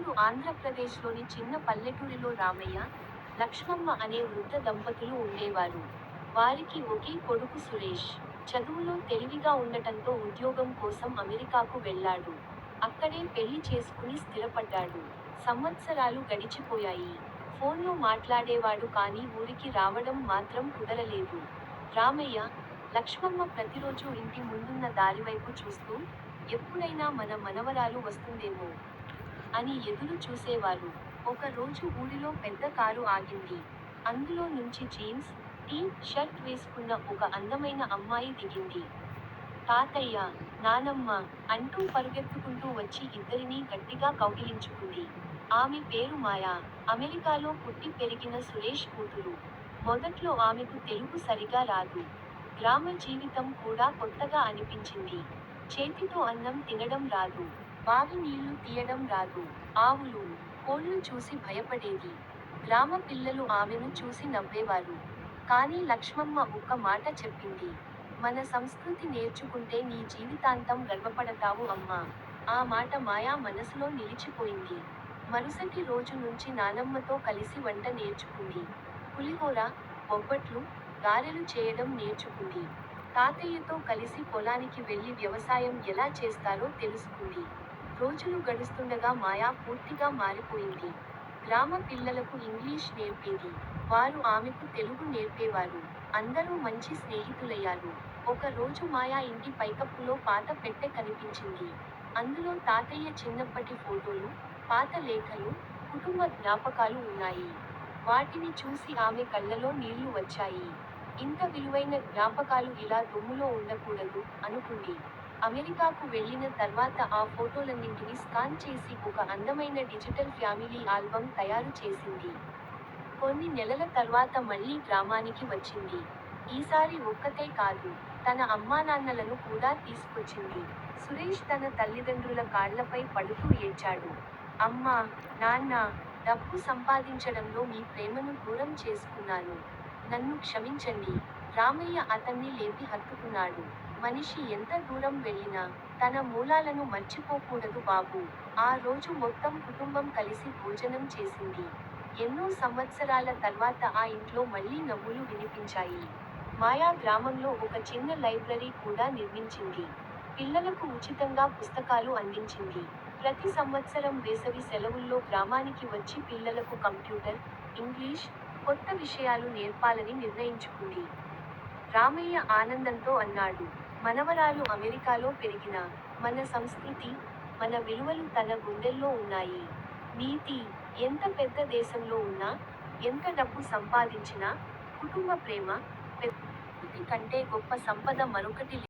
ఒకప్పుడు ఆంధ్రప్రదేశ్లోని చిన్న పల్లెటూరిలో రామయ్య, లక్ష్మమ్మ అనే వృద్ధ దంపతులు ఉండేవారు. వారికి ఒకే కొడుకు సురేష్. చదువులో తెలివిగా ఉండటంతో ఉద్యోగం కోసం అమెరికాకు వెళ్ళాడు. అక్కడే పెళ్లి చేసుకుని స్థిరపడ్డాడు. సంవత్సరాలు గడిచిపోయాయి. ఫోన్లో మాట్లాడేవాడు కానీ ఊరికి రావడం మాత్రం కుదరలేదు. రామయ్య, లక్ష్మమ్మ ప్రతిరోజూ ఇంటి ముందున్న దారివైపు చూస్తూ, ఎప్పుడైనా మన మనవరాలు వస్తుందేమో అని ఎదురు చూసేవారు. ఒక రోజు ఊరిలో పెద్ద కారు ఆగింది. అందులో నుంచి జీన్స్, టీ షర్ట్ వేసుకున్న ఒక అందమైన అమ్మాయి దిగింది. తాతయ్య, నానమ్మ అంటూ పరుగెత్తుకుంటూ వచ్చి ఇద్దరినీ గట్టిగా కౌగిలించుకుంది. ఆమె పేరు మాయా. అమెరికాలో పుట్టి పెరిగిన సురేష్ కూతురు. మొదట్లో ఆమెకు తెలుగు సరిగా రాదు. గ్రామ జీవితం కూడా కొత్తగా అనిపించింది. చేతితో అన్నం తినడం రాదు. బావి నీళ్లు తీయడం రాదు. ఆవులు, కోళ్లు చూసి భయపడేది. గ్రామ పిల్లలు ఆమెను చూసి నవ్వేవారు. కానీ లక్ష్మమ్మ ఒక్క మాట చెప్పింది. మన సంస్కృతి నేర్చుకుంటే నీ జీవితాంతం గర్వపడతావు అమ్మా. ఆ మాట మాయా మనసులో నిలిచిపోయింది. మరుసటి రోజు నుంచి నానమ్మతో కలిసి వంట నేర్చుకుంది. పులిహోర, బొబ్బట్లు, గారెలు చేయడం నేర్చుకుంది. తాతయ్యతో కలిసి పొలానికి వెళ్లి వ్యవసాయం ఎలా చేస్తారో తెలుసుకుంది. రోజులు గడుస్తుండగా మాయా పూర్తిగా మారిపోయింది. గ్రామ పిల్లలకు ఇంగ్లీష్ నేర్పేది. వారు ఆమెకు తెలుగు నేర్పేవారు. అందరూ మంచి స్నేహితులయ్యారు. ఒక రోజు మాయా ఇంటి పైకప్పులో పాత పెట్టె కనిపించింది. అందులో తాతయ్య చిన్నప్పటి ఫోటోలు, పాత లేఖలు, కుటుంబ జ్ఞాపకాలు ఉన్నాయి. వాటిని చూసి ఆమె కళ్ళలో నీళ్లు వచ్చాయి. ఇంత విలువైన జ్ఞాపకాలు ఇలా దుమ్ములో ఉండకూడదు అనుకుంది. అమెరికాకు వెళ్లిన తర్వాత ఆ ఫోటోలన్నింటినీ స్కాన్ చేసి ఒక అందమైన డిజిటల్ ఫ్యామిలీ ఆల్బమ్ తయారు చేసింది. కొన్ని నెలల తర్వాత మళ్లీ గ్రామానికి వచ్చింది. ఈసారి ఒక్కతే కాదు, తన అమ్మానాన్నలను కూడా తీసుకొచ్చింది. సురేష్ తన తల్లిదండ్రుల కాళ్లపై పడుతూ ఏడ్చాడు. అమ్మా, నాన్న, డబ్బు సంపాదించడంలో మీ ప్రేమను దూరం చేసుకున్నాను. నన్ను క్షమించండి. రామయ్య అతన్ని లేపి హత్తుకున్నాడు. మనిషి ఎంత దూరం వెళ్ళినా, తన మూలాలను మర్చిపోకూడదు బాబూ. ఆ రోజు మొత్తం కుటుంబం కలిసి భోజనం చేసింది. ఎన్నో సంవత్సరాల తర్వాత ఆ ఇంట్లో మళ్లీ నవ్వులు వినిపించాయి. మాయా గ్రామంలో ఒక చిన్న లైబ్రరీ కూడా నిర్మించింది. పిల్లలకు ఉచితంగా పుస్తకాలు అందించింది. ప్రతి సంవత్సరం వేసవి సెలవుల్లో గ్రామానికి వచ్చి పిల్లలకు కంప్యూటర్, ఇంగ్లీష్, కొత్త విషయాలు నేర్పాలని నిర్ణయించుకుంది. రామయ్య ఆనందంతో అన్నాడు. మనవరాలు అమెరికాలో పెరిగినా, మన సంస్కృతి, మన విలువలు తన గుండెల్లో ఉన్నాయి. నీతి, ఎంత పెద్ద దేశంలో ఉన్నా, ఎంత డబ్బు సంపాదించినా, కుటుంబ ప్రేమ, ప్రకృతి కంటే గొప్ప సంపద మరొకటి లేదు.